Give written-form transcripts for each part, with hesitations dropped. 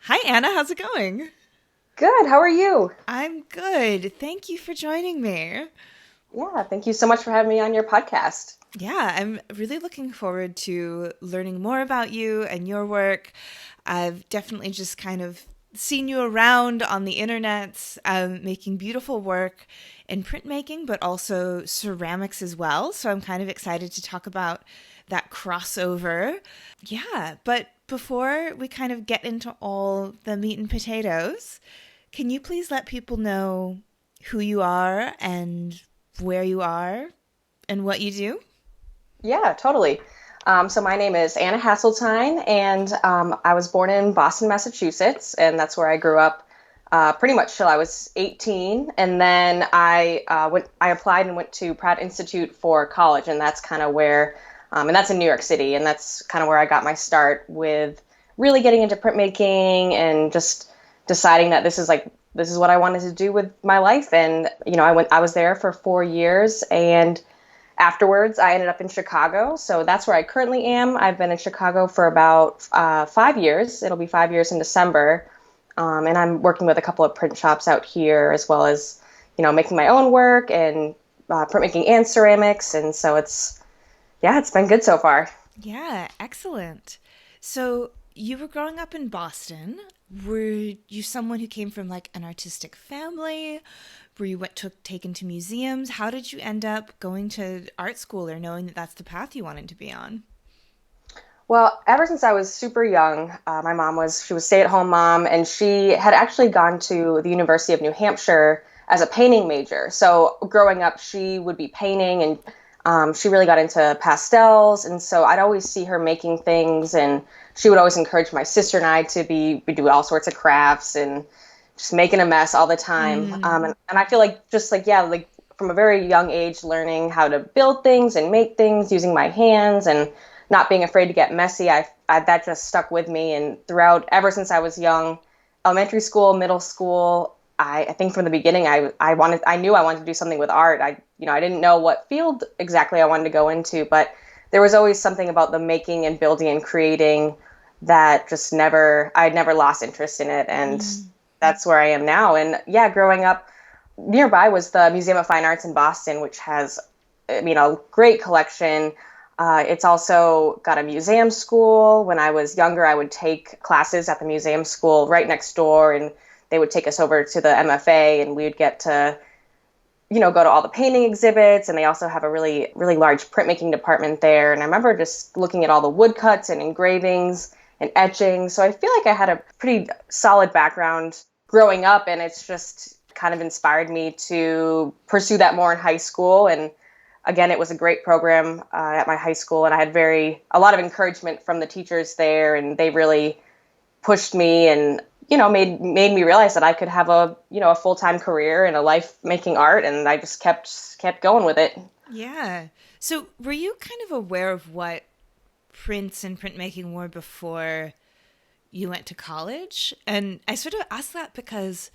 Hi, Anna. How's it going? Good. How are you? I'm good. Thank you for joining me. Yeah, thank you so much for having me on your podcast. Yeah, I'm really looking forward to learning more about you and your work. I've definitely just kind of seen you around on the internet, making beautiful work in printmaking, but also ceramics as well. So I'm kind of excited to talk about that crossover. Yeah, but before we kind of get into all the meat and potatoes, can you please let people know who you are and where you are and what you do? Yeah, totally. So my name is Anna Hasseltine, and I was born in Boston, Massachusetts, and that's where I grew up pretty much till I was 18. And then I applied and went to Pratt Institute for college, and that's kind of where, and that's in New York City, and that's kind of where I got my start with really getting into printmaking and just deciding that this is what I wanted to do with my life. And I was there for 4 years, and afterwards, I ended up in Chicago. So that's where I currently am. I've been in Chicago for about 5 years. It'll be 5 years in December. And I'm working with a couple of print shops out here, as well as, making my own work and printmaking and ceramics. And so yeah, it's been good so far. Yeah, excellent. So you were growing up in Boston. Were you someone who came from like an artistic family? Were you taken to museums? How did you end up going to art school or knowing that that's the path you wanted to be on? Well, ever since I was super young, she was stay-at-home mom, and she had actually gone to the University of New Hampshire as a painting major. So growing up, she would be painting, and she really got into pastels. And so I'd always see her making things, and she would always encourage my sister and I to we do all sorts of crafts and just making a mess all the time. Mm, And I feel like just like, yeah, like from a very young age, learning how to build things and make things using my hands and not being afraid to get messy, that just stuck with me. And throughout, ever since I was young, elementary school, middle school, I think from the beginning, I knew I wanted to do something with art. I didn't know what field exactly I wanted to go into, but there was always something about the making and building and creating that I'd never lost interest in it. And mm. that's where I am now. And yeah, growing up nearby was the Museum of Fine Arts in Boston, which has, a great collection. It's also got a museum school. When I was younger, I would take classes at the museum school right next door, and they would take us over to the MFA, and we would get to, go to all the painting exhibits. And they also have a really, really large printmaking department there. And I remember just looking at all the woodcuts and engravings and etching. So I feel like I had a pretty solid background growing up, and it's just kind of inspired me to pursue that more in high school. And again, it was a great program at my high school, and I had a lot of encouragement from the teachers there, and they really pushed me and made me realize that I could have a full-time career and a life making art, and I just kept going with it. Yeah. So were you kind of aware of what prints and printmaking were before you went to college? And I sort of ask that because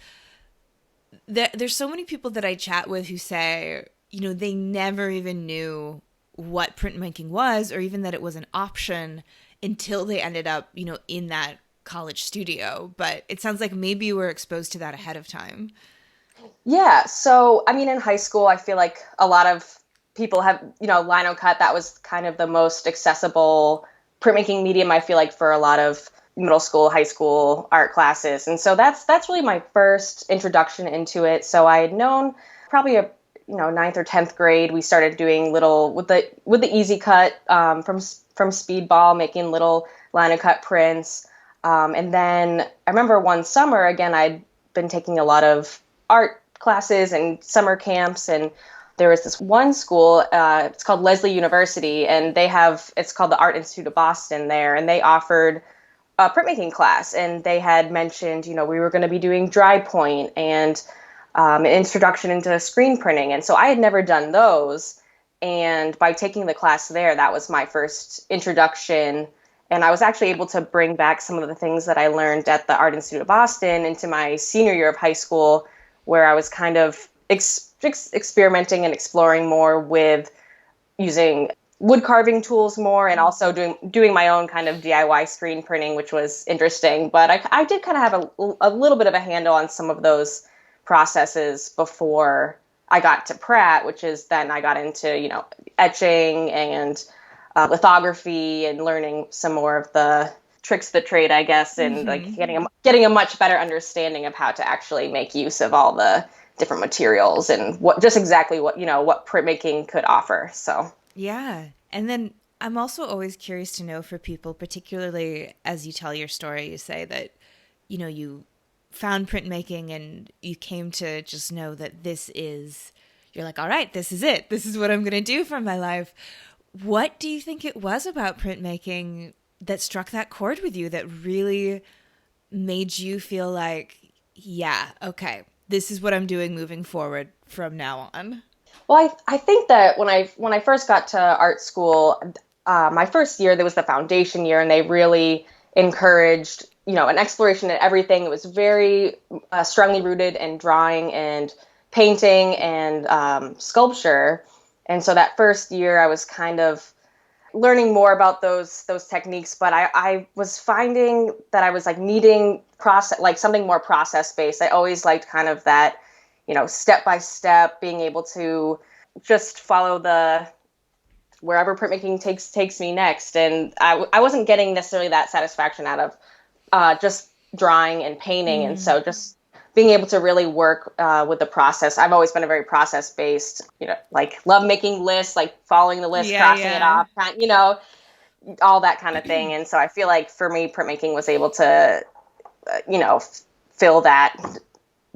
there's so many people that I chat with who say, they never even knew what printmaking was or even that it was an option until they ended up, in that college studio. But it sounds like maybe you were exposed to that ahead of time. Yeah, so I mean, in high school, I feel like a lot of people have, lino cut. That was kind of the most accessible printmaking medium, I feel like, for a lot of middle school, high school art classes. And so that's really my first introduction into it. So I had known probably ninth or 10th grade, we started doing little with the easy cut from speedball, making little lino cut prints. And then I remember one summer, again, I'd been taking a lot of art classes and summer camps, and there was this one school, it's called Lesley University, and it's called the Art Institute of Boston there, and they offered a printmaking class, and they had mentioned, we were going to be doing dry point and an introduction into screen printing. And so I had never done those. And by taking the class there, that was my first introduction. And I was actually able to bring back some of the things that I learned at the Art Institute of Boston into my senior year of high school, where I was kind of experimenting and exploring more with using wood carving tools more, and also doing my own kind of DIY screen printing, which was interesting. But I did kind of have a little bit of a handle on some of those processes before I got to Pratt, which is then I got into, etching and lithography and learning some more of the tricks of the trade, I guess, and like getting a much better understanding of how to actually make use of all the different materials and what just exactly what printmaking could offer. So Yeah. And then I'm also always curious to know for people, particularly as you tell your story, you say that, you found printmaking and you came to just know that you're like, all right, this is it. This is what I'm going to do for my life. What do you think it was about printmaking that struck that chord with you that really made you feel like, yeah, okay, this is what I'm doing moving forward from now on? well, I think that when I first got to art school, my first year there was the foundation year, and they really encouraged an exploration in everything. It was very strongly rooted in drawing and painting and sculpture, and so that first year I was kind of learning more about those techniques, but I was finding that I was like needing process, like something more process based. I always liked kind of that, step by step, being able to just follow the wherever printmaking takes me next. And I wasn't getting necessarily that satisfaction out of just drawing and painting. And so just being able to really work with the process. I've always been a very process based, like love making lists, like following the list, Yeah, crossing it yeah. off, all that kind of thing. And so I feel like for me, printmaking was able to, fill that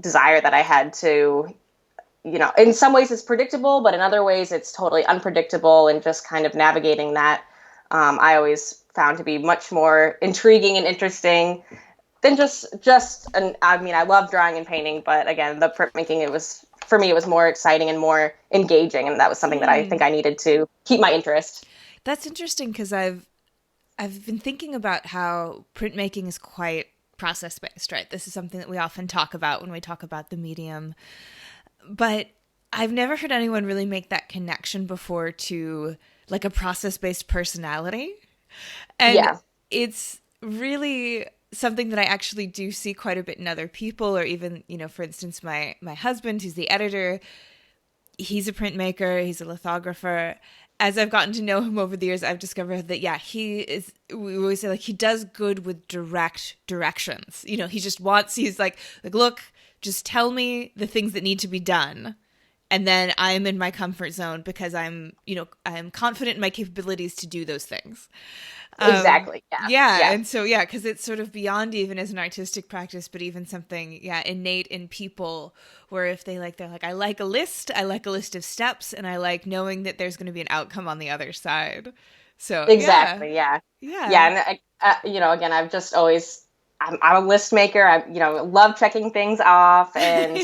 desire that I had to, in some ways it's predictable, but in other ways it's totally unpredictable, and just kind of navigating that, I always found to be much more intriguing and interesting than and I mean, I love drawing and painting, but again, the printmaking, for me, it was more exciting and more engaging. And that was something that I think I needed to keep my interest. That's interesting because I've been thinking about how printmaking is quite process based, right? This is something that we often talk about when we talk about the medium. But I've never heard anyone really make that connection before to like a process based personality. And Yeah. it's really something that I actually do see quite a bit in other people, or even, for instance, my husband, who's the editor, he's a printmaker, he's a lithographer. As I've gotten to know him over the years, I've discovered that, yeah, we always say, like, he does good with direct directions. He just he's like, look, just tell me the things that need to be done. And then I'm in my comfort zone because I'm confident in my capabilities to do those things. Exactly. Yeah. Yeah. Yeah. And so, yeah, because it's sort of beyond even as an artistic practice, but even something, yeah, innate in people where if they're like, I like a list of steps, and I like knowing that there's going to be an outcome on the other side. So, yeah. Exactly. Yeah. Yeah. Yeah. And again, I'm a list maker. I, love checking things off, and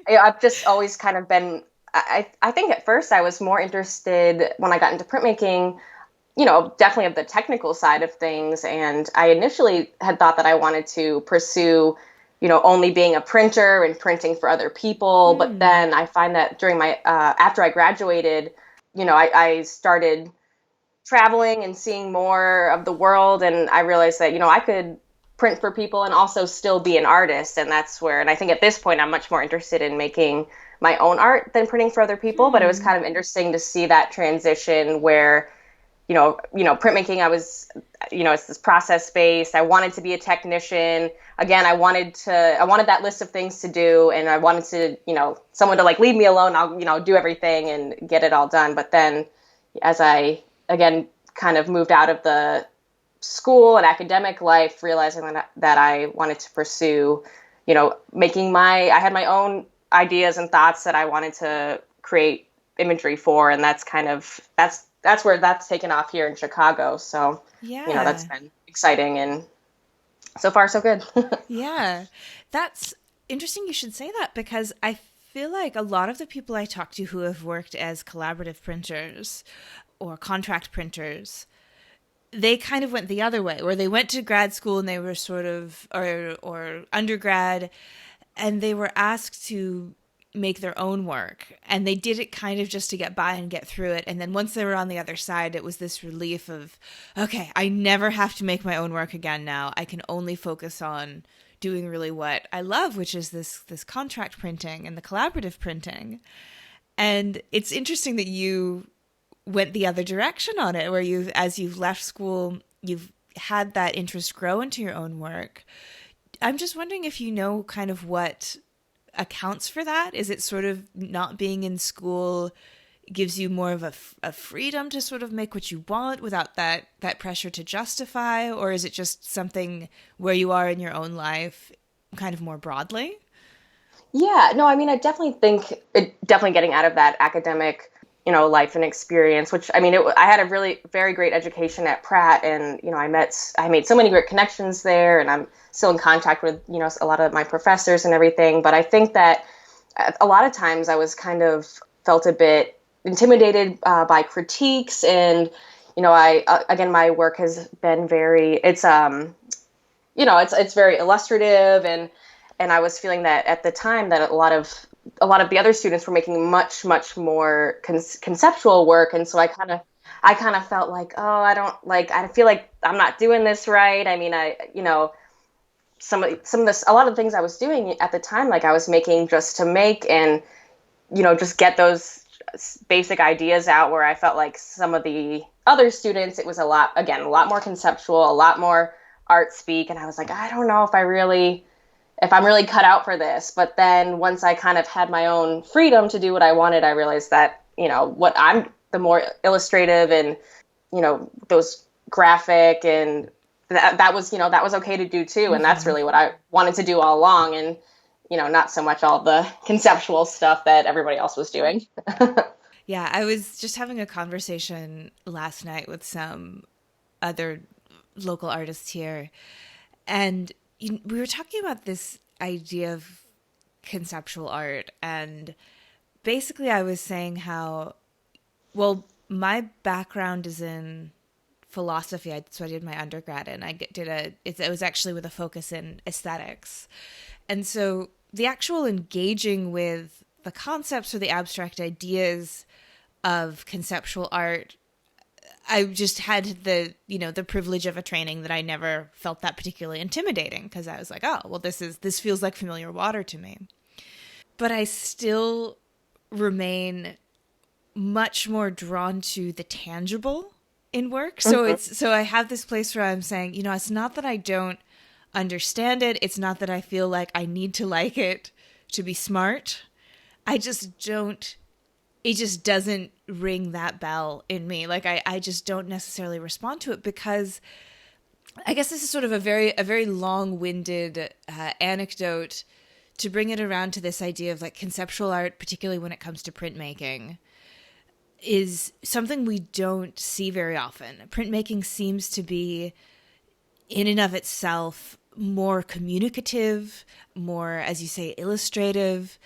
I've just always kind of been, I think at first I was more interested when I got into printmaking, definitely of the technical side of things. And I initially had thought that I wanted to pursue, only being a printer and printing for other people. But then I find that during after I graduated, I started traveling and seeing more of the world. And I realized that, I could print for people and also still be an artist. And I think at this point, I'm much more interested in making my own art than printing for other people. But it was kind of interesting to see that transition where, printmaking, it's this process based. I wanted to be a technician. Again, I wanted that list of things to do, and I wanted to, someone to like leave me alone. I'll, do everything and get it all done. But then as I, again, kind of moved out of the school and academic life, realizing that I wanted to pursue, I had my own ideas and thoughts that I wanted to create imagery for. And that's where that's taken off here in Chicago. So, that's Yeah. been exciting, and so far so good. Yeah. That's interesting you should say that, because I feel like a lot of the people I talk to who have worked as collaborative printers or contract printers, they kind of went the other way, where they went to grad school and they were sort of, or undergrad, and they were asked to make their own work, and they did it kind of just to get by and get through it. And then once they were on the other side, it was this relief of, okay, I never have to make my own work again now. I can only focus on doing really what I love, which is this contract printing and the collaborative printing. And it's interesting that you went the other direction on it, where as you've left school, you've had that interest grow into your own work. I'm just wondering if you know kind of what accounts for that. Is it sort of not being in school gives you more of a freedom to sort of make what you want without that pressure to justify? Or is it just something where you are in your own life kind of more broadly? Yeah, no, I mean, I definitely think definitely getting out of that academic, life and experience, which I mean, I had a really very great education at Pratt, and I made so many great connections there, and I'm still in contact with a lot of my professors and everything. But I think that a lot of times I was kind of felt a bit intimidated by critiques, and I again, my work has been it's very illustrative, and I was feeling that at the time that a lot of the other students were making much more conceptual work, and so I kind of felt like, oh, I feel like I'm not doing this right. I mean, some of this, a lot of the things I was doing at the time, like I was making just to make, and just get those basic ideas out, where I felt like some of the other students, it was a lot more conceptual, a lot more art speak, and I was like, I don't know if I'm really cut out for this. But then once I kind of had my own freedom to do what I wanted, I realized that, what I'm the more illustrative and, those graphic, and that was okay to do too. And that's really what I wanted to do all along. And, not so much all the conceptual stuff that everybody else was doing. Yeah, I was just having a conversation last night with some other local artists here, and we were talking about this idea of conceptual art. And basically I was saying how, well, my background is in philosophy. That's what I did my undergrad in. It was actually with a focus in aesthetics. And so the actual engaging with the concepts or the abstract ideas of conceptual art, I just had the privilege of a training that I never felt that particularly intimidating, because I was like, oh, well, this feels like familiar water to me. But I still remain much more drawn to the tangible in work. So I have this place where I'm saying, it's not that I don't understand it. It's not that I feel like I need to like it to be smart. I just don't It just doesn't ring that bell in me. Like I just don't necessarily respond to it, because I guess this is sort of a very long-winded anecdote to bring it around to this idea of like conceptual art, particularly when it comes to printmaking, is something we don't see very often. Printmaking seems to be, in and of itself, more communicative, more, as you say, illustrative.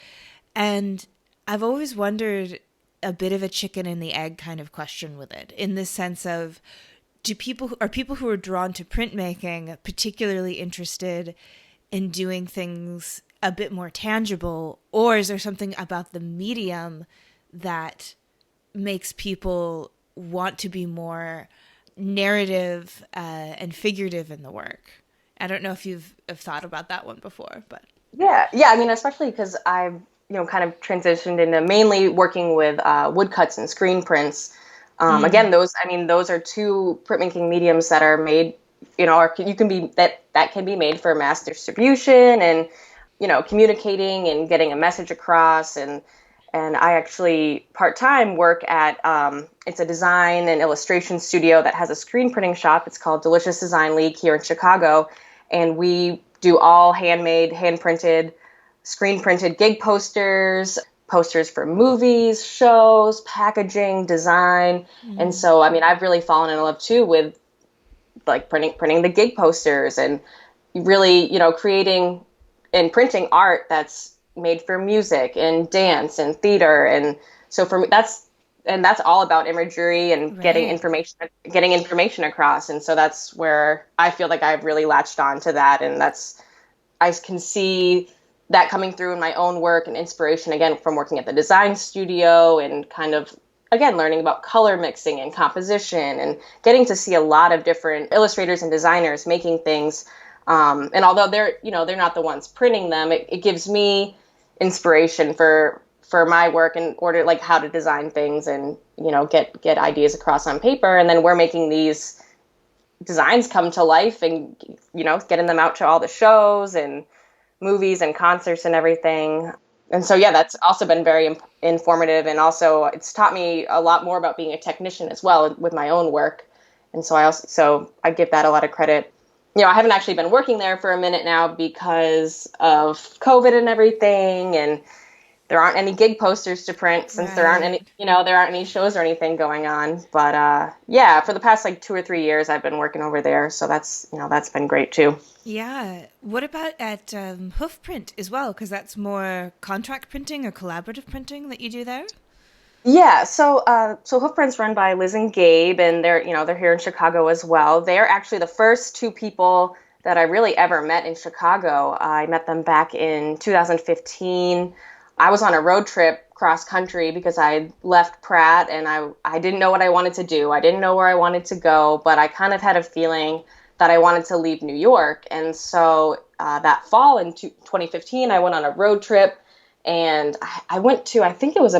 And I've always wondered, a bit of a chicken and the egg kind of question with it, in the sense of, are people who are drawn to printmaking particularly interested in doing things a bit more tangible, or is there something about the medium that makes people want to be more narrative and figurative in the work? I don't know if you've thought about that one before, but Yeah. I mean, especially because I've kind of transitioned into mainly working with woodcuts and screen prints. Again, those are two printmaking mediums that are made, or that can be made for mass distribution, and communicating and getting a message across. And I actually part-time work at it's a design and illustration studio that has a screen printing shop. It's called Delicious Design League here in Chicago, and we do all handmade, hand-printed, screen-printed gig posters for movies, shows, packaging, design. And so, I mean, I've really fallen in love too with like printing the gig posters, and really, creating and printing art that's made for music and dance and theater. And so for me, that's all about imagery and getting information across. And so that's where I feel like I've really latched on to that. And I can see that coming through in my own work and inspiration, again, from working at the design studio and kind of, again, learning about color mixing and composition and getting to see a lot of different illustrators and designers making things. And although they're not the ones printing them, it gives me inspiration for my work in order, like how to design things and, get ideas across on paper. And then we're making these designs come to life and, getting them out to all the shows and movies and concerts and everything. And so, yeah, that's also been very informative. And also it's taught me a lot more about being a technician as well with my own work. And so I give that a lot of credit. I haven't actually been working there for a minute now because of COVID and everything. And there aren't any gig posters to print since there aren't any, there aren't any shows or anything going on. But yeah, for the past like 2 or 3 years, I've been working over there. So that's been great too. Yeah. What about at HoofPrint as well? Because that's more contract printing or collaborative printing that you do there? Yeah, so HoofPrint's run by Liz and Gabe, and they're here in Chicago as well. They're actually the first two people that I really ever met in Chicago. I met them back in 2015. I was on a road trip cross country because I left Pratt and I didn't know what I wanted to do. I didn't know where I wanted to go, but I kind of had a feeling that I wanted to leave New York. And so that fall in 2015, I went on a road trip and I went to, I think it was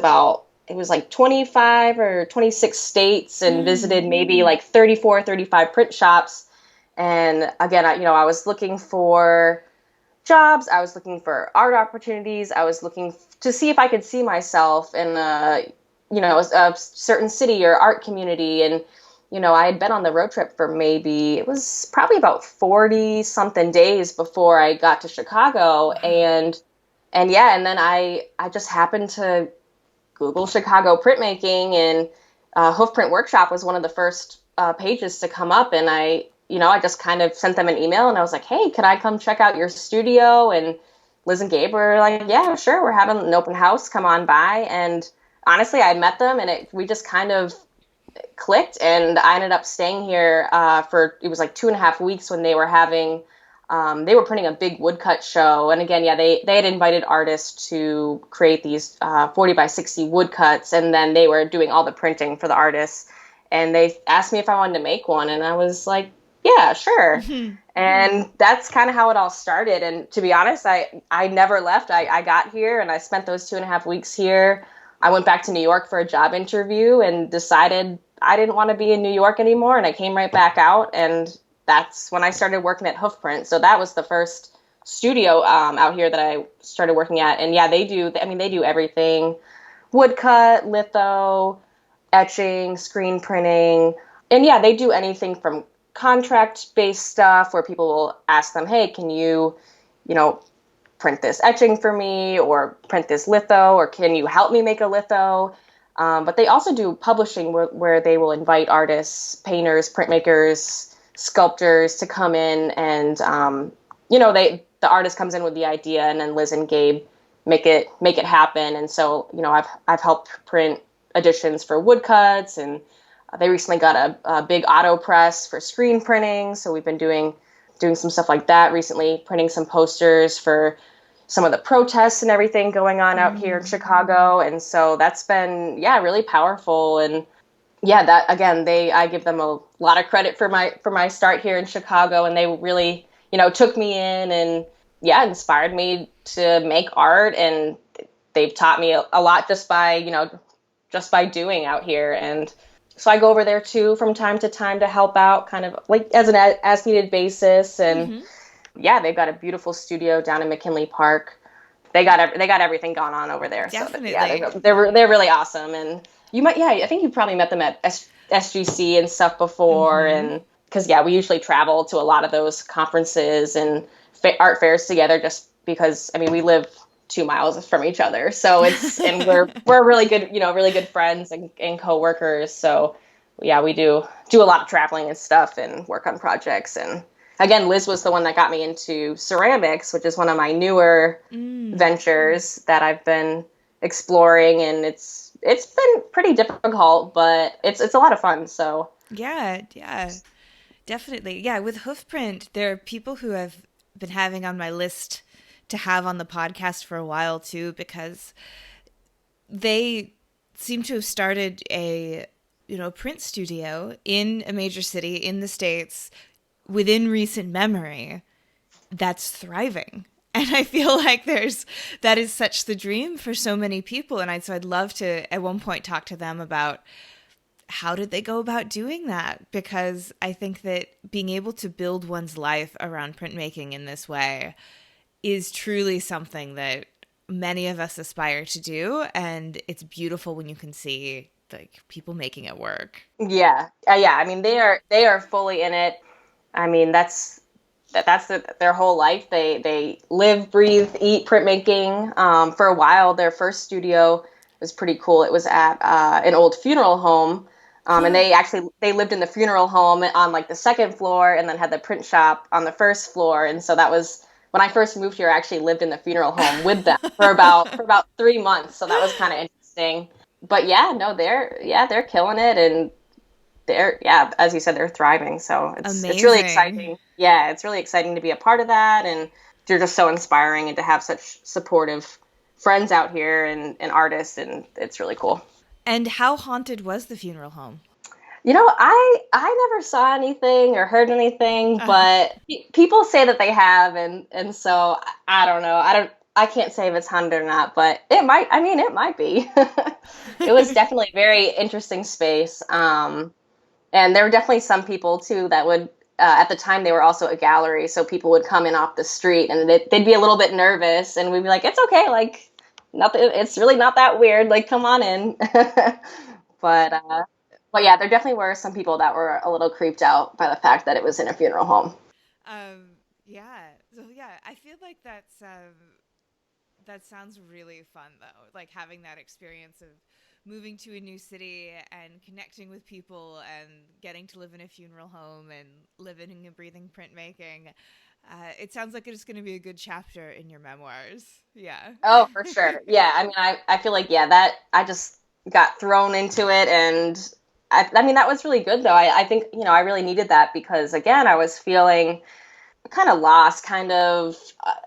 like 25 or 26 states and visited maybe like 34, 35 print shops. And again, I was looking for jobs. I was looking for art opportunities. I was looking to see if I could see myself in a certain city or art community. And, I had been on the road trip for it was probably about 40 something days before I got to Chicago. And yeah, and then I just happened to Google Chicago printmaking, and HoofPrint Workshop was one of the first pages to come up. And I just kind of sent them an email and I was like, hey, can I come check out your studio? And Liz and Gabe were like, yeah, sure. We're having an open house. Come on by. And honestly, I met them and we just kind of clicked. And I ended up staying here it was like 2.5 weeks when they were printing a big woodcut show. And again, yeah, they had invited artists to create these 40 by 60 woodcuts. And then they were doing all the printing for the artists. And they asked me if I wanted to make one. And I was like, yeah, sure. And that's kind of how it all started. And to be honest, I never left. I got here and I spent those 2.5 weeks here. I went back to New York for a job interview and decided I didn't want to be in New York anymore. And I came right back out. And that's when I started working at HoofPrint. So that was the first studio out here that I started working at. And yeah, they do everything: woodcut, litho, etching, screen printing. And yeah, they do anything from contract-based stuff where people will ask them, hey, can you, print this etching for me or print this litho, or can you help me make a litho? But they also do publishing where they will invite artists, painters, printmakers, sculptors to come in and, the artist comes in with the idea and then Liz and Gabe make it happen. And so, I've helped print editions for woodcuts, and they recently got a big auto press for screen printing. So we've been doing some stuff like that recently, printing some posters for some of the protests and everything going on out here in Chicago. And so that's been, yeah, really powerful. And yeah, that again, I give them a lot of credit for my start here in Chicago. And they really, took me in and yeah, inspired me to make art. And they've taught me a lot just by doing out here. And so I go over there too from time to time to help out, kind of like as an as needed basis. And yeah, they've got a beautiful studio down in McKinley Park. They got everything going on over there. Definitely. So yeah, they're really awesome. And I think you probably met them at SGC and stuff before. And because yeah, we usually travel to a lot of those conferences and art fairs together, just because we live 2 miles from each other. So and we're really good friends and coworkers. So yeah, we do a lot of traveling and stuff and work on projects. And again, Liz was the one that got me into ceramics, which is one of my newer ventures that I've been exploring. And it's been pretty difficult, but it's a lot of fun. So yeah, definitely. Yeah. With HoofPrint, there are people who have been having on my list to have on the podcast for a while too, because they seem to have started a print studio in a major city in the States within recent memory that's thriving. And I feel like that is such the dream for so many people. And so I'd love to at one point talk to them about how did they go about doing that? Because I think that being able to build one's life around printmaking in this way is truly something that many of us aspire to do. And it's beautiful when you can see like people making it work. Yeah. Yeah. I mean, they are fully in it. I mean, their whole life. They live, breathe, eat printmaking. For a while, their first studio was pretty cool. It was at an old funeral home. And they lived in the funeral home on like the second floor, and then had the print shop on the first floor. And so that was when I first moved here. I actually lived in the funeral home with them for about 3 months. So that was kind of interesting. But yeah, no, they're killing it, and as you said, they're thriving. So it's really Amazing. exciting. Yeah, it's really exciting to be a part of that, and you're just so inspiring, and to have such supportive friends out here, and artists, and it's really cool. And how haunted was the funeral home? I never saw anything or heard anything, but people say that they have, and so I don't know. I can't say if it's haunted or not, but it might. I mean, it might be. It was definitely a very interesting space. And there were definitely some people too that would, at the time they were also a gallery, so people would come in off the street, and they'd be a little bit nervous, and we'd be like, it's okay, like nothing, it's really not that weird, like come on in. but uh, but yeah, there definitely were some people that were a little creeped out by the fact that it was in a funeral home. Yeah. So yeah, I feel like that sounds really fun though. Like having that experience of moving to a new city and connecting with people and getting to live in a funeral home and living and breathing printmaking. It sounds like it's going to be a good chapter in your memoirs. Yeah. Oh, for sure. Yeah, I mean, I feel like, yeah, that I just got thrown into it, and I mean, that was really good though. I think, I really needed that, because again, I was feeling kind of lost, kind of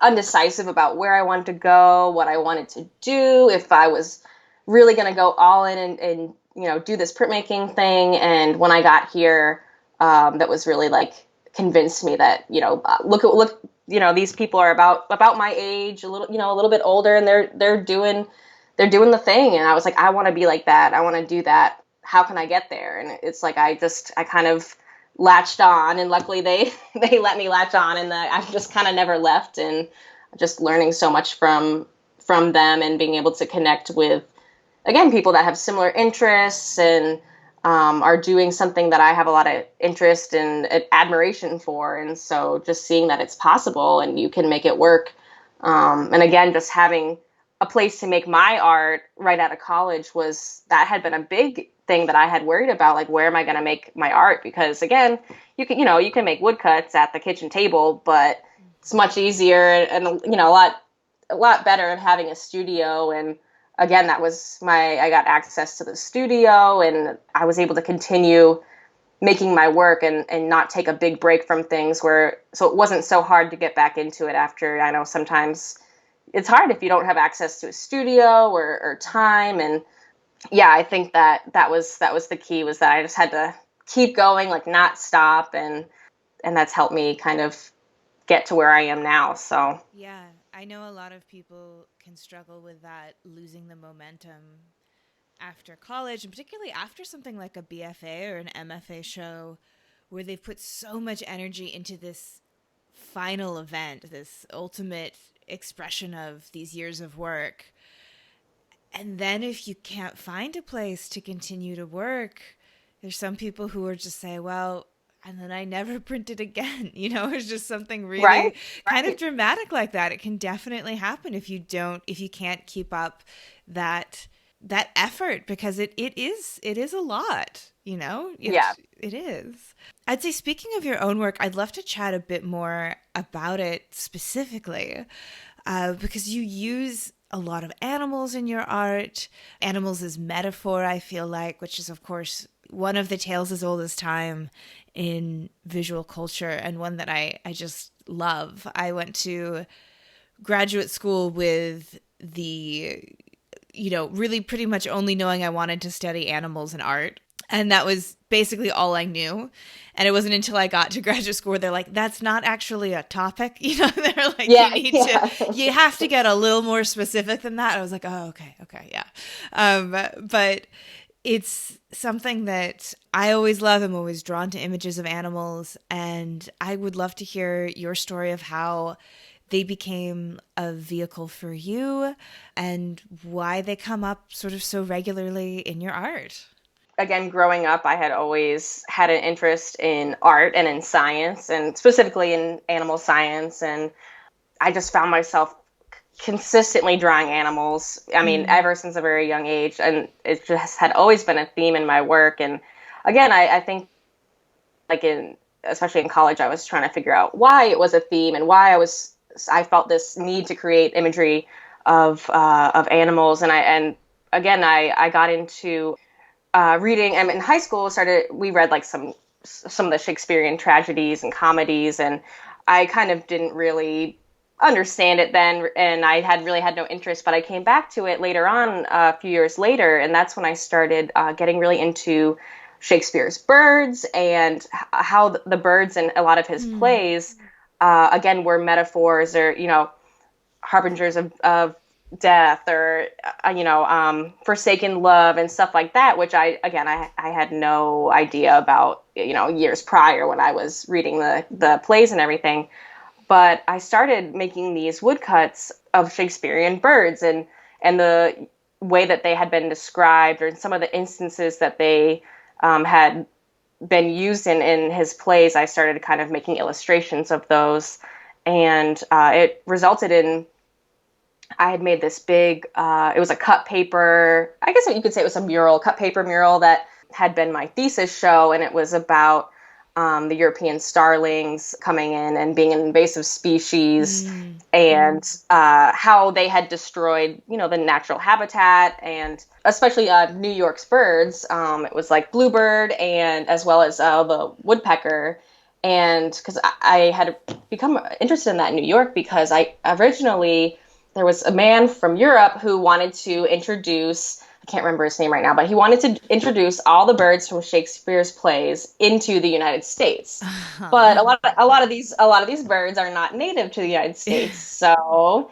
undecisive about where I wanted to go, what I wanted to do, if I was really going to go all in, and do this printmaking thing. And when I got here, that was really like convinced me that, look, these people are about my age, a little bit older, and they're doing the thing. And I was like, I want to be like that. I want to do that. How can I get there? And it's like I kind of latched on, and luckily they they let me latch on, and I've just kind of never left, and just learning so much from them, and being able to connect with, again, people that have similar interests, and are doing something that I have a lot of interest and admiration for. And so just seeing that it's possible and you can make it work. And again, just having a place to make my art right out of college, that had been a big thing that I had worried about. Like, where am I going to make my art? Because again, you can make woodcuts at the kitchen table, but it's much easier, and a lot better of having a studio. And again, I got access to the studio, and I was able to continue making my work, and not take a big break from things, so it wasn't so hard to get back into it after. I know sometimes it's hard if you don't have access to a studio, or time. And yeah, I think that was the key, was that I just had to keep going, like not stop. And that's helped me kind of get to where I am now. So Yeah, I know a lot of people can struggle with that, losing the momentum after college, and particularly after something like a BFA or an MFA show, where they've put so much energy into this final event, this ultimate expression of these years of work. And then if you can't find a place to continue to work, there's some people who are just say, well, and then I never printed again. It's just something right, really kind of right. dramatic like that. It can definitely happen if you can't keep up that effort, because it is a lot, Yeah. it is. I'd say, speaking of your own work, I'd love to chat a bit more about it specifically, because you use a lot of animals in your art. Animals as metaphor, I feel like, which is, of course, one of the tales as old as time in visual culture, and one that I just love. I went to graduate school with the, really pretty much only knowing I wanted to study animals and art. And that was basically all I knew. And it wasn't until I got to graduate school where they're like, that's not actually a topic. They're like, Yeah, yeah. you have to get a little more specific than that. I was like, oh, okay, yeah. But it's something that I always love. I'm always drawn to images of animals. And I would love to hear your story of how they became a vehicle for you and why they come up sort of so regularly in your art. Again, growing up, I had always had an interest in art and in science, and specifically in animal science. And I just found myself consistently drawing animals. I mean, ever since a very young age. And it just had always been a theme in my work. And again, I think like especially in college, I was trying to figure out why it was a theme and why I felt this need to create imagery of animals. And again, I got into reading. And in high school, we read like some of the Shakespearean tragedies and comedies, and I kind of didn't really understand it then, and I had no interest. But I came back to it later on, a few years later, and that's when I started getting really into Shakespeare's birds and how the birds in a lot of his plays, again, were metaphors or harbingers of death or forsaken love and stuff like that, which I had no idea about years prior when I was reading the plays and everything. But I started making these woodcuts of Shakespearean birds, and the way that they had been described, or some of the instances that they had been used in his plays. I started kind of making illustrations of those, and it resulted in, I had made this big, it was a cut paper, I guess what you could say it was a cut paper mural that had been my thesis show, and it was about the European starlings coming in and being an invasive species, and how they had destroyed, the natural habitat, and especially New York's birds. It was like bluebird and as well as the woodpecker. And because I had become interested in that in New York, because there was a man from Europe who wanted to introduce, I can't remember his name right now, but he wanted to introduce all the birds from Shakespeare's plays into the United States. But a lot of these birds are not native to the United States. So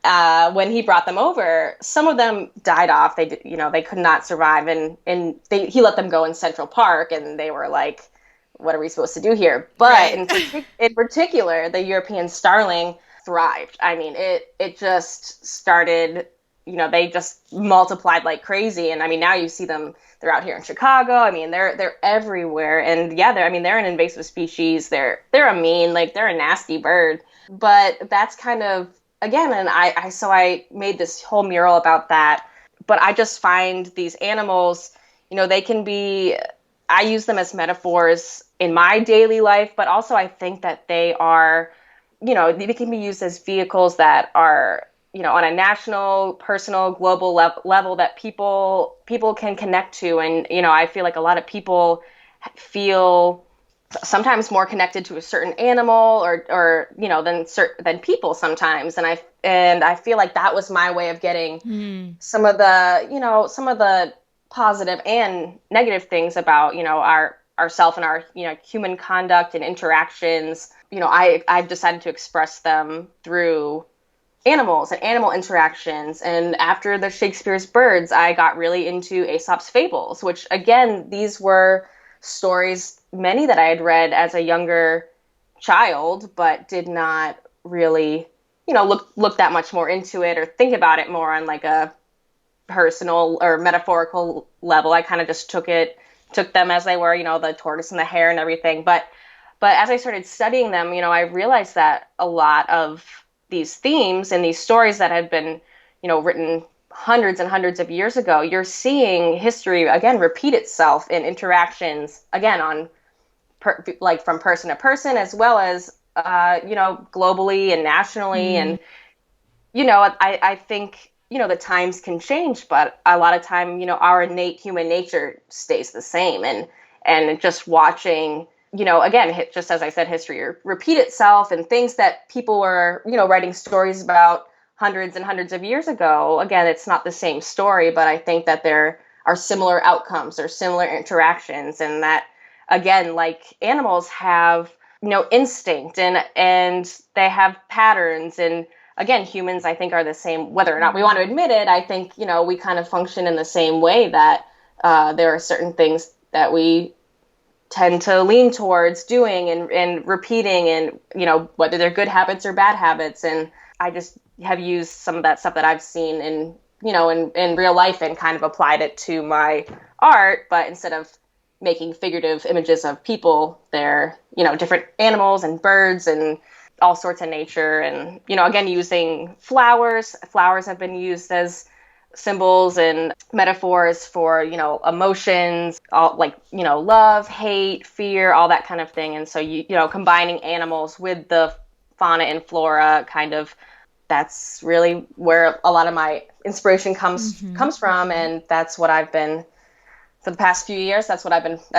when he brought them over, some of them died off. They could not survive, and he let them go in Central Park, and they were like, what are we supposed to do here? But Right. in particular, the European starling thrived. I mean, it just started, they just multiplied like crazy. And I mean, now you see them, they're out here in Chicago. I mean, they're everywhere. And yeah, they're an invasive species. They're they're a nasty bird. But that's kind of, again, and I made this whole mural about that. But I just find these animals, they can be, I use them as metaphors in my daily life, but also I think that they are, they can be used as vehicles that are, on a national, personal, global level that people can connect to. And, I feel like a lot of people feel sometimes more connected to a certain animal or than people sometimes. And I feel like that was my way of getting some of the positive and negative things about, ourself and our, human conduct and interactions. I've decided to express them through animals and animal interactions. And after the Shakespeare's birds, I got really into Aesop's fables, which again, these were stories, many that I had read as a younger child, but did not really, look that much more into it or think about it more on like a personal or metaphorical level. I kind of just took them as they were, the tortoise and the hare and everything. But as I started studying them, I realized that a lot of these themes and these stories that had been, written hundreds and hundreds of years ago, you're seeing history again repeat itself in interactions again like from person to person, as well as globally and nationally. And I think the times can change, but a lot of time our innate human nature stays the same. And just watching again, just as I said, history repeat itself, and things that people were, writing stories about hundreds and hundreds of years ago. Again, it's not the same story, but I think that there are similar outcomes or similar interactions, and that, again, like animals have, instinct, and they have patterns. And again, humans, I think, are the same, whether or not we want to admit it. I think, we kind of function in the same way, that there are certain things that we tend to lean towards doing and repeating, and whether they're good habits or bad habits. And I just have used some of that stuff that I've seen in real life, and kind of applied it to my art. But instead of making figurative images of people, they're different animals and birds and all sorts of nature. And again, using flowers have been used as symbols and metaphors for, emotions, all, like, love, hate, fear, all that kind of thing. And so, combining animals with the fauna and flora, kind of, that's really where a lot of my inspiration comes from. And that's what I've been, for the past few years, that's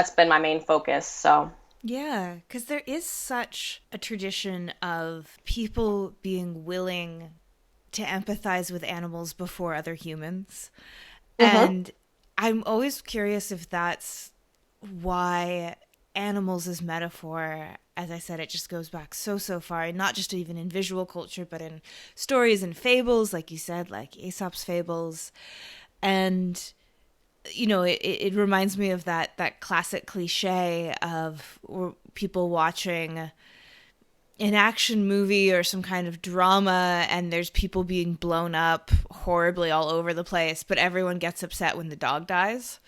been my main focus. So Yeah, because there is such a tradition of people being willing to empathize with animals before other humans. mm-hmm. And I'm always curious if that's why animals as metaphor, as I said, it just goes back so far, and not just even in visual culture, but in stories and fables, like you said, like Aesop's fables. And it reminds me of that classic cliche of people watching an action movie or some kind of drama, and there's people being blown up horribly all over the place, but everyone gets upset when the dog dies.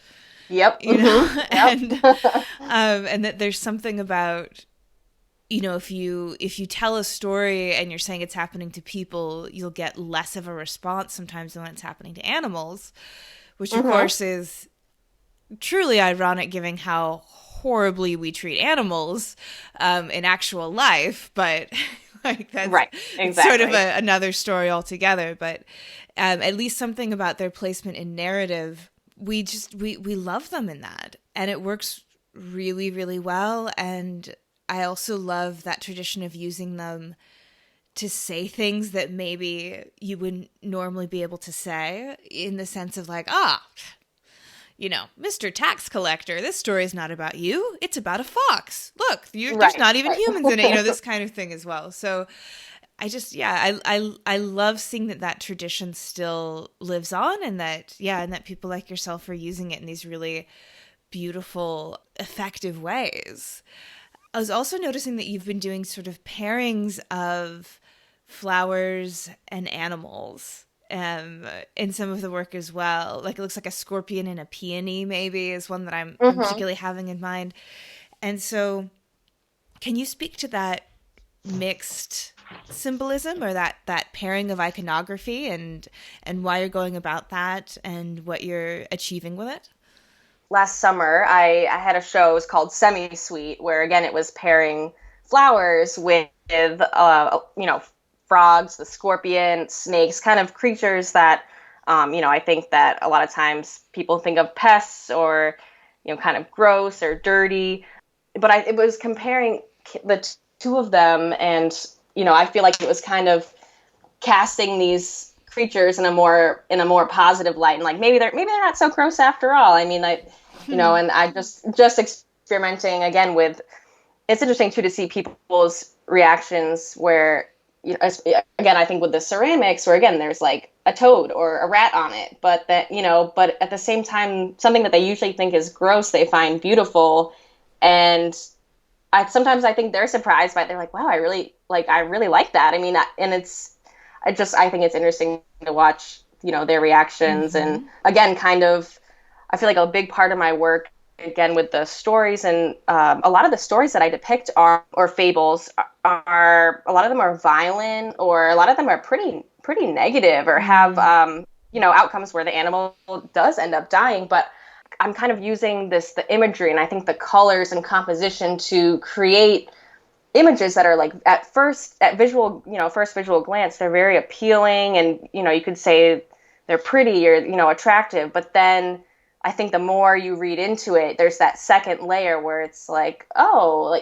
Yep. And that there's something about, if you tell a story and you're saying it's happening to people, you'll get less of a response sometimes than when it's happening to animals, which of course is truly ironic given how horribly we treat animals in actual life. But like that's Right. Exactly. sort of another story altogether. But at least something about their placement in narrative, we love them in that, and it works really, really well. And I also love that tradition of using them to say things that maybe you wouldn't normally be able to say, in the sense of like, Mr. Tax Collector, this story is not about you. It's about a fox. Look, there's not even humans in it, this kind of thing as well. So I just, I love seeing that tradition still lives on, and that people like yourself are using it in these really beautiful, effective ways. I was also noticing that you've been doing sort of pairings of flowers and animals in some of the work as well. Like, it looks like a scorpion and a peony maybe is one that I'm particularly having in mind. And so can you speak to that mixed symbolism, or that pairing of iconography, and why you're going about that and what you're achieving with it? Last summer, I had a show. It was called Semi-Sweet, where again it was pairing flowers with frogs, the scorpion, snakes, kind of creatures that I think that a lot of times people think of pests, or kind of gross or dirty. But it was comparing the two of them, and I feel like it was kind of casting these creatures in a more positive light, and like maybe they're not so gross after all. I mean, and I just experimenting again with. It's interesting too to see people's reactions where, again, I think with the ceramics, where again there's like a toad or a rat on it, but but at the same time, something that they usually think is gross, they find beautiful. And sometimes I think they're surprised by it. They're like, wow, I really like that. I mean, I think it's interesting to watch, their reactions. And again, kind of, I feel like a big part of my work, again, with the stories, and a lot of the stories that I depict or fables are, a lot of them are violent, or a lot of them are pretty negative, or have, outcomes where the animal does end up dying. But I'm kind of using the imagery, and I think the colors and composition to create images that are like first visual glance, they're very appealing, and you could say they're pretty or attractive. But then I think the more you read into it, there's that second layer where it's like, oh,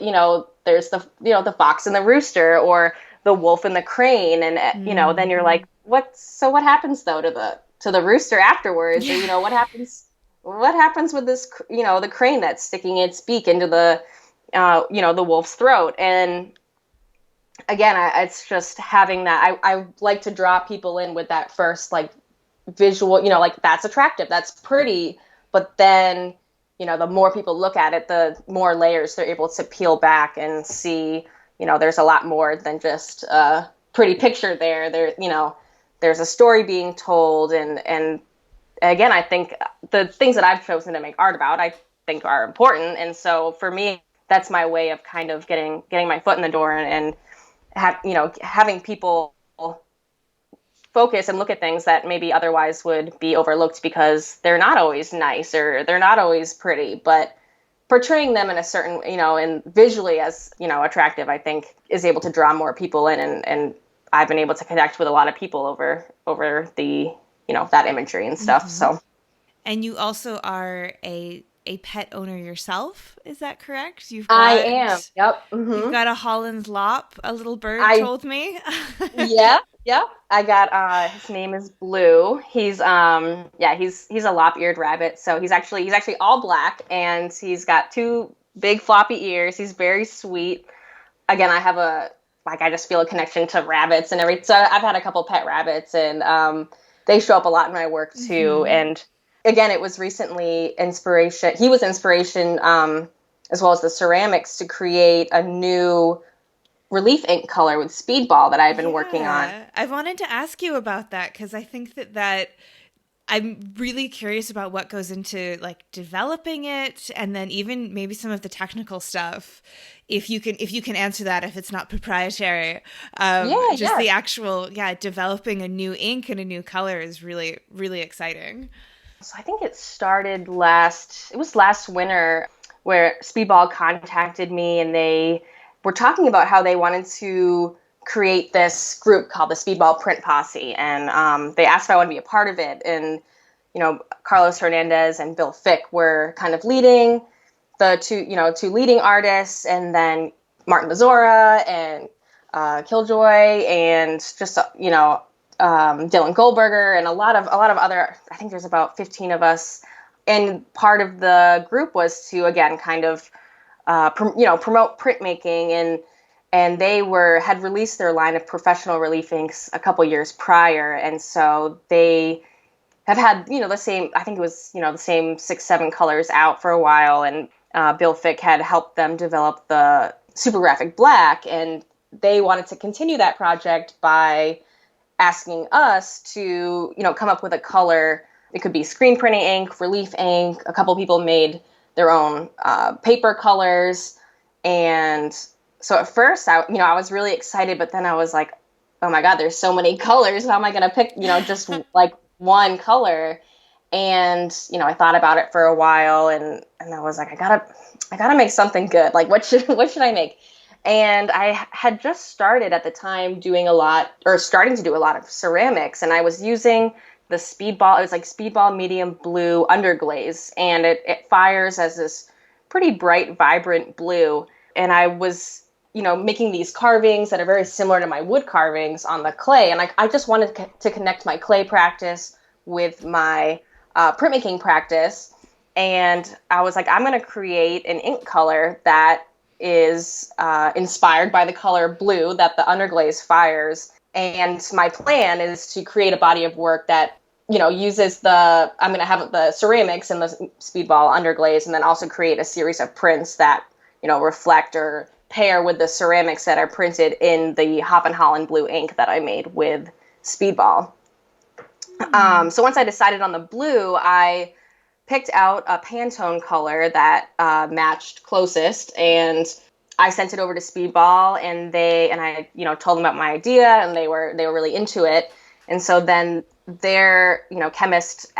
there's the fox and the rooster, or the wolf and the crane, and then you're like, what happens though to the rooster afterwards, or Yeah. what happens with this, the crane that's sticking its beak into the wolf's throat. And again, it's just having that. I like to draw people in with that first, like, visual, like, that's attractive, that's pretty, but then, the more people look at it, the more layers they're able to peel back and see, there's a lot more than just a pretty picture there. There's a story being told, and again, I think the things that I've chosen to make art about, I think are important. And so for me, that's my way of kind of getting my foot in the door, and having people focus and look at things that maybe otherwise would be overlooked because they're not always nice or they're not always pretty, but portraying them in a certain, and visually as, attractive, I think is able to draw more people in. And I've been able to connect with a lot of people over the, that imagery and stuff. So. And you also are a pet owner yourself, is that correct? I am. Yep. You've Mm-hmm. got a Holland Lop, a little bird I told me. Yeah, yeah. I got his name is Blue. He's he's a lop-eared rabbit. So he's actually all black, and he's got two big floppy ears. He's very sweet. Again, I just feel a connection to rabbits and everything. So I've had a couple pet rabbits, and they show up a lot in my work too. And again, it was recently inspiration. He was inspiration, as well as the ceramics, to create a new relief ink color with speedball that I've been working on. I wanted to ask you about that because I think that I'm really curious about what goes into, like, developing it, and then even maybe some of the technical stuff. If you can answer that, if it's not proprietary, just the actual developing a new ink and a new color is really, really exciting. So I think it started last winter, where Speedball contacted me, and they were talking about how they wanted to create this group called the Speedball Print Posse. And they asked if I wanted to be a part of it. And, Carlos Hernandez and Bill Fick were kind of leading the two leading artists, and then Martin Bezora and Killjoy, and just, Dylan Goldberger, and a lot of other, I think there's about 15 of us. And part of the group was to, again, kind of, promote printmaking, and they had released their line of professional relief inks a couple years prior, and so they have had, the same, I think it was, the same 6-7 colors out for a while, and Bill Fick had helped them develop the super graphic black, and they wanted to continue that project by asking us to, come up with a color. It could be screen printing ink, relief ink. A couple people made their own paper colors. And so at first, I was really excited, but then I was like, oh my God, there's so many colors. How am I going to pick, just like one color? And, I thought about it for a while, and I was like, I gotta make something good. Like, what should I make? And I had just started at the time starting to do a lot of ceramics, and I was using the Speedball. It was like Speedball medium blue underglaze, and it fires as this pretty bright, vibrant blue. And I was, making these carvings that are very similar to my wood carvings on the clay. And I just wanted to connect my clay practice with my printmaking practice. And I was like, I'm going to create an ink color that is inspired by the color blue that the underglaze fires. And my plan is to create a body of work that, uses I'm going to have the ceramics and the Speedball underglaze, and then also create a series of prints that, reflect or pair with the ceramics that are printed in the Hop and Holland blue ink that I made with Speedball. So once I decided on the blue, I picked out a Pantone color that matched closest, and I sent it over to Speedball, and I told them about my idea, and they were really into it. And so then their chemist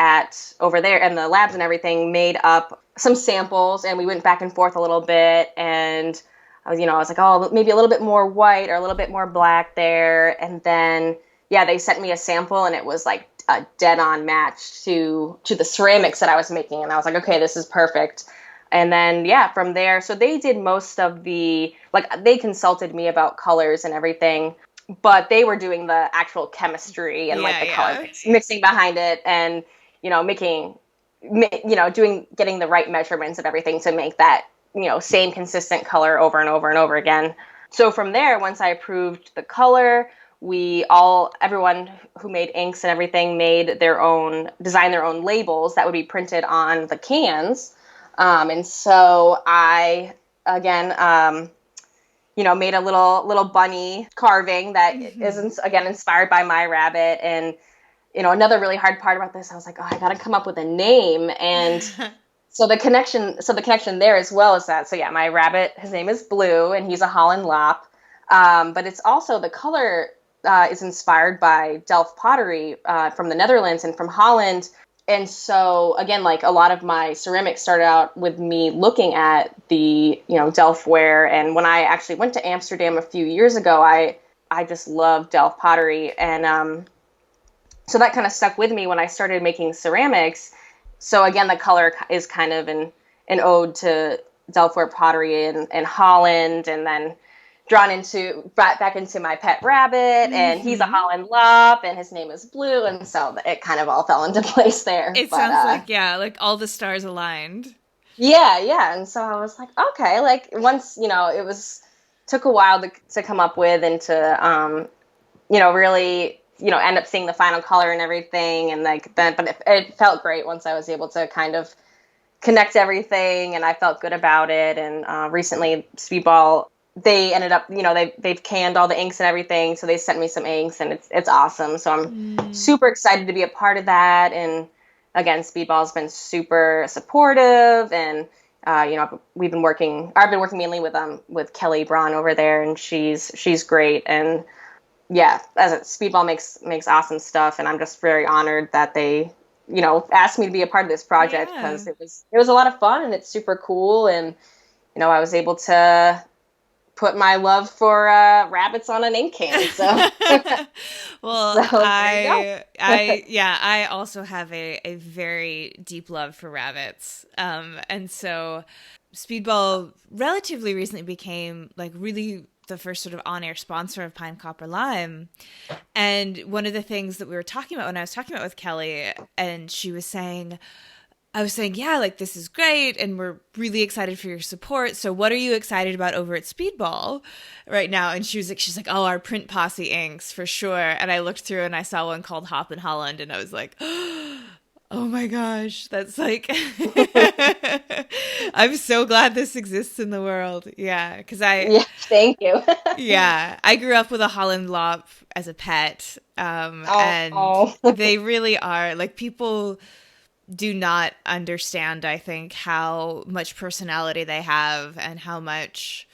over there and the labs and everything made up some samples, and we went back and forth a little bit, and I was like, oh, maybe a little bit more white or a little bit more black there. And then they sent me a sample, and it was like a dead on match to the ceramics that I was making. And I was like, okay, this is perfect. And then, yeah, from there, so they did most of the, like, they consulted me about colors and everything, but they were doing the actual chemistry and like Yeah, the color yeah. mixing behind it, and, making, getting the right measurements of everything to make that, same consistent color over and over and over again. So from there, once I approved the color, everyone who made inks and everything designed their own labels that would be printed on the cans. And so I, again, made a little bunny carving that is, again, inspired by my rabbit. And, another really hard part about this, I was like, oh, I got to come up with a name. And so the connection there as well is that, so yeah, my rabbit, his name is Blue, and he's a Holland Lop. But it's also, the color is inspired by Delft pottery from the Netherlands and from Holland. And so, again, like, a lot of my ceramics started out with me looking at the, Delft ware. And when I actually went to Amsterdam a few years ago, I just loved Delft pottery. And so that kind of stuck with me when I started making ceramics. So again, the color is kind of an ode to Delftware pottery in Holland, and then brought back into my pet rabbit, and he's a Holland Lop, and his name is Blue, and so it kind of all fell into place there. It But sounds like, yeah, like all the stars aligned. yeah, and so I was like, okay, like, once, took a while to come up with, and to really, end up seeing the final color and everything, and like then, but it felt great once I was able to kind of connect everything, and I felt good about it. And recently, Speedball, they ended up, they've canned all the inks and everything, so they sent me some inks, and it's awesome. So I'm super excited to be a part of that. And again, Speedball's been super supportive, and I've been working mainly with Kelly Braun over there, and she's great. And yeah, Speedball makes awesome stuff, and I'm just very honored that they, asked me to be a part of this project, because it was a lot of fun, and it's super cool. And I was able to put my love for rabbits on an ink can. So Well, so there you go. I also have a very deep love for rabbits. And so Speedball relatively recently became like really the first sort of on-air sponsor of Pine Copper Lime. And one of the things that we were talking about when I was talking about with Kelly, and I was saying, yeah, like, this is great, and we're really excited for your support. So what are you excited about over at Speedball right now? And she's like, oh, our print posse inks for sure. And I looked through and I saw one called Hop in Holland, and I was like, oh my gosh, that's like, I'm so glad this exists in the world. Yeah, because Yeah, thank you. yeah, I grew up with a Holland Lop as a pet, and Oh. they really are, like, people do not understand, I think, how much personality they have, and how much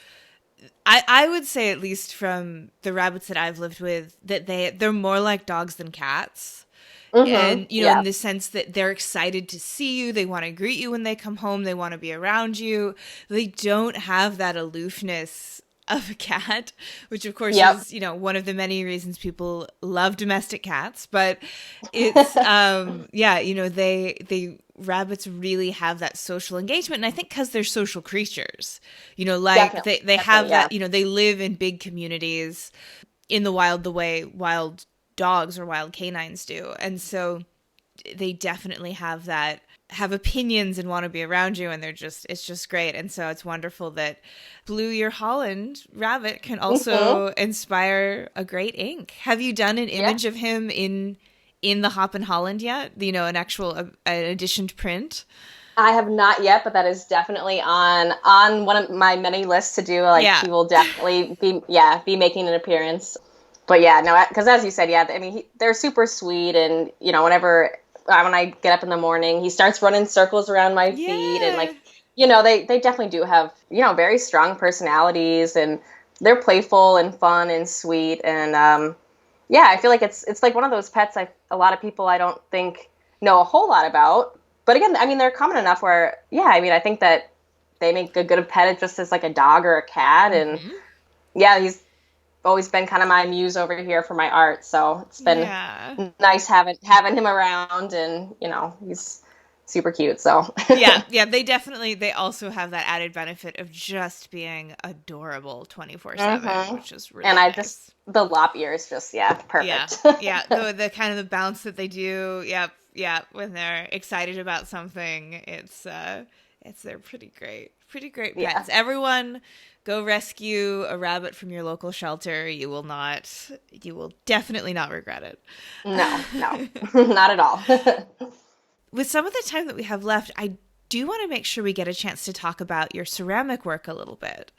I would say, at least from the rabbits that I've lived with, that they're more like dogs than cats. And, Yeah. in the sense that they're excited to see you, they want to greet you when they come home, they want to be around you. They don't have that aloofness of a cat, which of course Yep. is, one of the many reasons people love domestic cats. But it's, yeah, they rabbits really have that social engagement. And I think because they're social creatures, like Definitely. they have Yeah. that, they live in big communities in the wild, the way wild dogs or wild canines do. And so they definitely have opinions and want to be around you, and it's just great. And so it's wonderful that Blue, your Holland rabbit, can also inspire a great ink. Have you done an image of him in the Hop in Holland yet? An actual an editioned print? I have not yet, but that is definitely on one of my many lists to do. Like, Yeah. he will definitely be making an appearance. But yeah, no, because as you said, yeah, I mean, they're super sweet, and whenever when I get up in the morning, he starts running circles around my feet, and like, they definitely do have very strong personalities, and they're playful and fun and sweet. And yeah, I feel like it's like one of those pets a lot of people, I don't think, know a whole lot about. But again, I mean, they're common enough where, yeah, I mean, I think that they make a good pet just as like a dog or a cat. And yeah, always been kind of my muse over here for my art. So it's been Yeah. nice having him around, and he's super cute. So Yeah, yeah, they also have that added benefit of just being adorable 24/7, hmm which is and really I just nice. the lop ear is just Yeah. perfect. Yeah, the kind of the bounce that they do. Yep. Yeah, when they're excited about something, they're pretty great. Pretty great Yeah. pets. Everyone go rescue a rabbit from your local shelter. You will definitely not regret it. No, no, not at all. With some of the time that we have left, I do want to make sure we get a chance to talk about your ceramic work a little bit,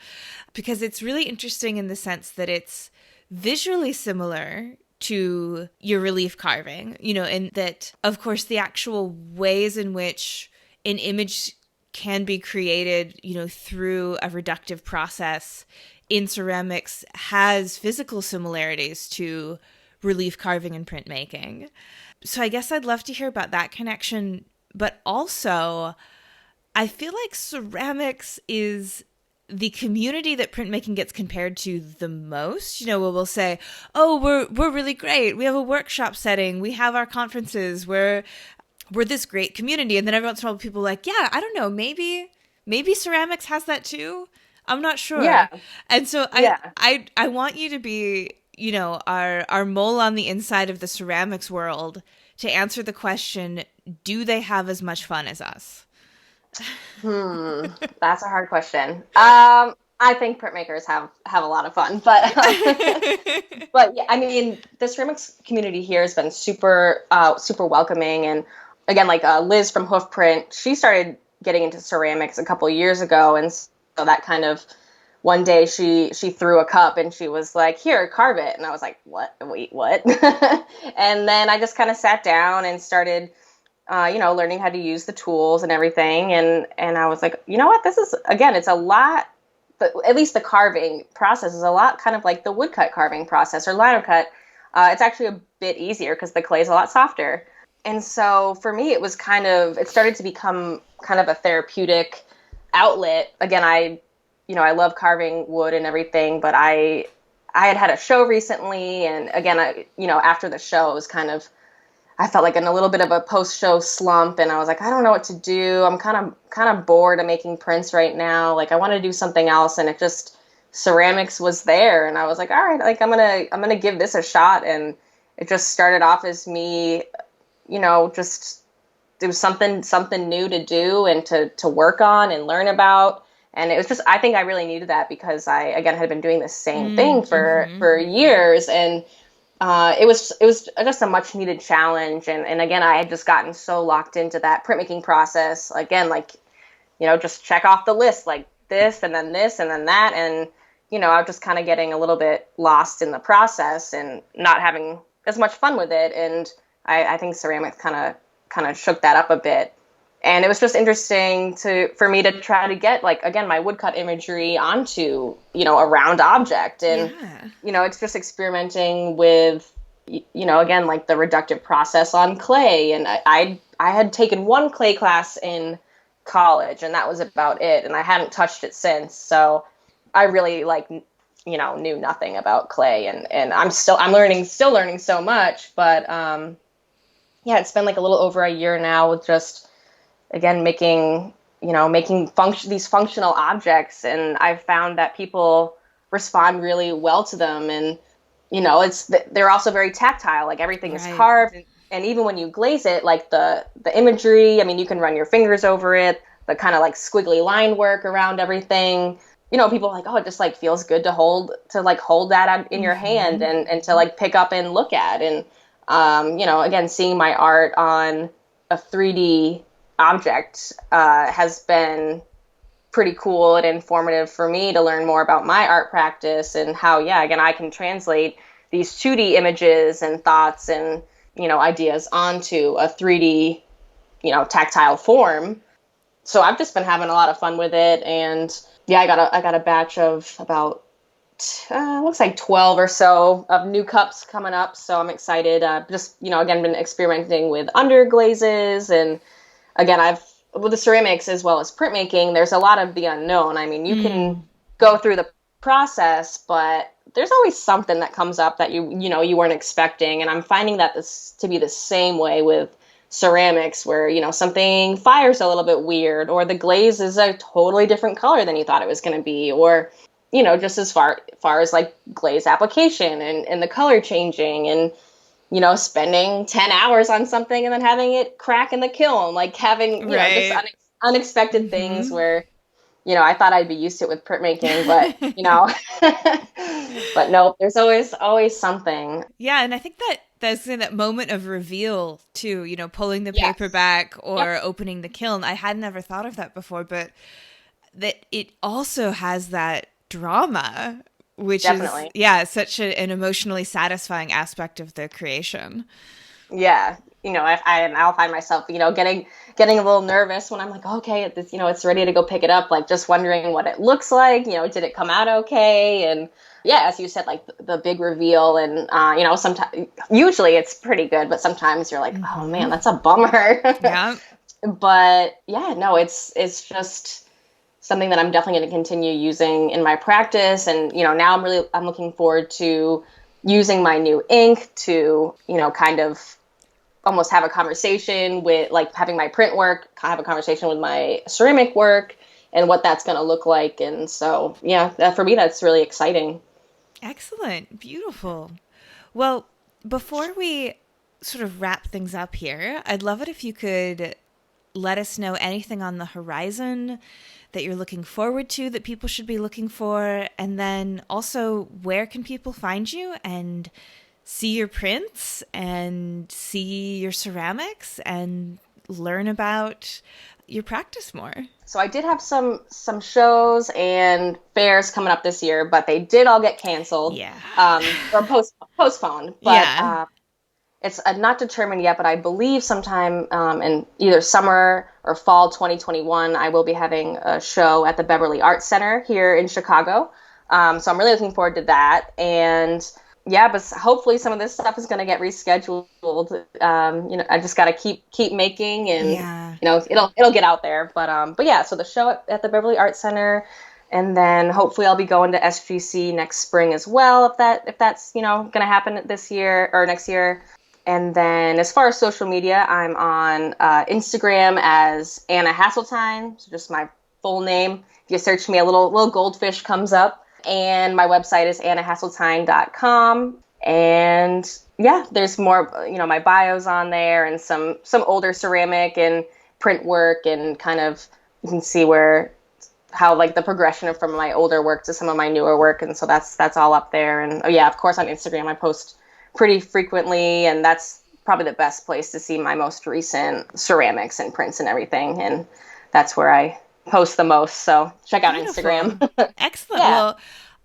because it's really interesting in the sense that it's visually similar to your relief carving, and that, of course, the actual ways in which an image can be created, through a reductive process in ceramics has physical similarities to relief carving and printmaking. So I guess I'd love to hear about that connection, but also I feel like ceramics is the community that printmaking gets compared to the most. Where we'll say, "Oh, we're really great. We have a workshop setting. We have our conferences. We're this great community." And then every once in a while, people are like, "Yeah, I don't know. Maybe ceramics has that too. I'm not Yeah, sure." And so yeah. I want you to be, our mole on the inside of the ceramics world to answer the question: do they have as much fun as us? Hmm, that's a hard question. I think printmakers have a lot of fun, but but yeah, I mean, the ceramics community here has been super welcoming, and again, like Liz from HoofPrint, she started getting into ceramics a couple years ago, and so that kind of one day she threw a cup and she was like, "Here, carve it," and I was like, "What? Wait, what?" And then I just kind of sat down and started learning how to use the tools and everything. And I was like, you know what? This is, again, it's a lot, but at least the carving process is a lot kind of like the woodcut carving process or lino cut. It's actually a bit easier because the clay is a lot softer. And so for me, it started to become kind of a therapeutic outlet. Again, I love carving wood and everything, but I had a show recently. And again, after the show, it was I felt like in a little bit of a post-show slump, and I was like, I don't know what to do. I'm kind of bored of making prints right now. Like I want to do something else, and it just ceramics was there, and I was like, all right, like I'm gonna give this a shot, and it just started off as me, just it was something new to do and to work on and learn about. And it was just I think I really needed that because I again had been doing the same thing Mm-hmm. for years, and it was just a much needed challenge, and again I had just gotten so locked into that printmaking process again, like just check off the list like this and then that, and I was just kind of getting a little bit lost in the process and not having as much fun with it, and I think ceramics kind of shook that up a bit. And it was just interesting for me to try to get like again my woodcut imagery onto a round object, and Yeah. it's just experimenting with again like the reductive process on clay. And I had taken one clay class in college, and that was about it, and I hadn't touched it since. So I really knew nothing about clay, and I'm still learning so much. But yeah, it's been like a little over a year now with just again making these functional objects, and I've found that people respond really well to them. And they're also very tactile, like everything is Right. carved, and even when you glaze it, like the imagery, I mean, you can run your fingers over it, the kind of like squiggly line work around everything. People are like, oh, it just like feels good to hold that in your hand, Mm-hmm. and to like pick up and look at. And again, seeing my art on a 3D object has been pretty cool and informative for me to learn more about my art practice, and how, yeah, again, I can translate these 2D images and thoughts and ideas onto a 3D tactile form. So I've just been having a lot of fun with it. And yeah, I got a batch of about looks like 12 or so of new cups coming up, so I'm excited. Just again, been experimenting with underglazes, and again, I've with the ceramics as well as printmaking, there's a lot of the unknown. I mean, you can Mm. go through the process, but there's always something that comes up that you weren't expecting. And I'm finding that this to be the same way with ceramics, where something fires a little bit weird, or the glaze is a totally different color than you thought it was going to be, or just as far as like glaze application and the color changing, and spending 10 hours on something and then having it crack in the kiln, like having just Right. unexpected things where I thought I'd be used to it with printmaking, but but nope, there's always something. Yeah, and I think that moment of reveal too, pulling the paper Yes. back Yep. or opening the kiln. I had never thought of that before, but that it also has that drama, which is, Definitely. yeah, such an emotionally satisfying aspect of the creation. Yeah. I'll find myself, getting a little nervous when I'm like, okay, it's ready to go pick it up. Like just wondering what it looks like. Did it come out okay? And yeah, as you said, like the big reveal, and sometimes usually it's pretty good, but sometimes you're like, oh man, that's a bummer. Yeah. But yeah, no, it's just something that I'm definitely going to continue using in my practice. And now I'm looking forward to using my new ink to kind of almost have a conversation with, like, having my print work have a conversation with my ceramic work and what that's going to look like. And so yeah, for me that's really exciting. Excellent. Beautiful. Well, before we sort of wrap things up here, I'd love it if you could let us know anything on the horizon that you're looking forward to that people should be looking for. And then also, where can people find you and see your prints and see your ceramics and learn about your practice more? So I did have some shows and fairs coming up this year, but they did all get canceled, Yeah. or postponed. But Yeah. it's not determined yet, but I believe sometime in either summer or fall 2021, I will be having a show at the Beverly Arts Center here in Chicago. So I'm really looking forward to that. And yeah, but hopefully some of this stuff is going to get rescheduled. I just got to keep making, and Yeah. it'll get out there. But yeah, so the show at the Beverly Arts Center, and then hopefully I'll be going to SGC next spring as well, if that's going to happen this year or next year. And then as far as social media, I'm on Instagram as Anna Hasseltine, so just my full name. If you search me, a little goldfish comes up. And my website is annahasseltine.com. And yeah, there's more, my bio's on there, and some older ceramic and print work, and kind of you can see how like the progression from my older work to some of my newer work. And so that's all up there. And oh yeah, of course on Instagram I post pretty frequently, and that's probably the best place to see my most recent ceramics and prints and everything. And that's where I post the most. So check out Beautiful. Instagram. Excellent. Yeah. Well,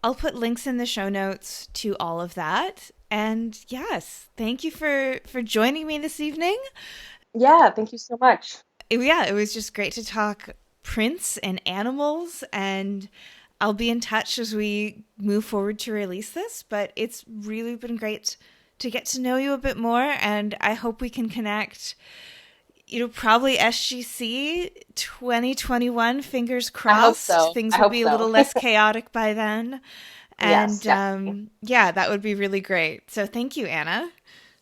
I'll put links in the show notes to all of that. And yes, thank you for joining me this evening. Yeah. Thank you so much. Yeah, it was just great to talk prints and animals, and I'll be in touch as we move forward to release this, but it's really been great to get to know you a bit more, and I hope we can connect, probably SGC 2021, fingers I hope crossed. so. Things I will hope be a so. little less chaotic by then. Yes, And definitely. yeah, that would be really great. So thank you, Anna.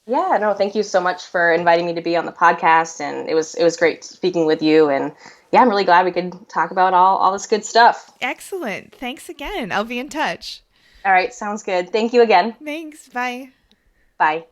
Yeah, no, thank you so much for inviting me to be on the podcast, and it was great speaking with you. And yeah, I'm really glad we could talk about all this good stuff. Excellent. Thanks again. I'll be in touch. All right, sounds good. Thank you again. Thanks. Bye. Bye.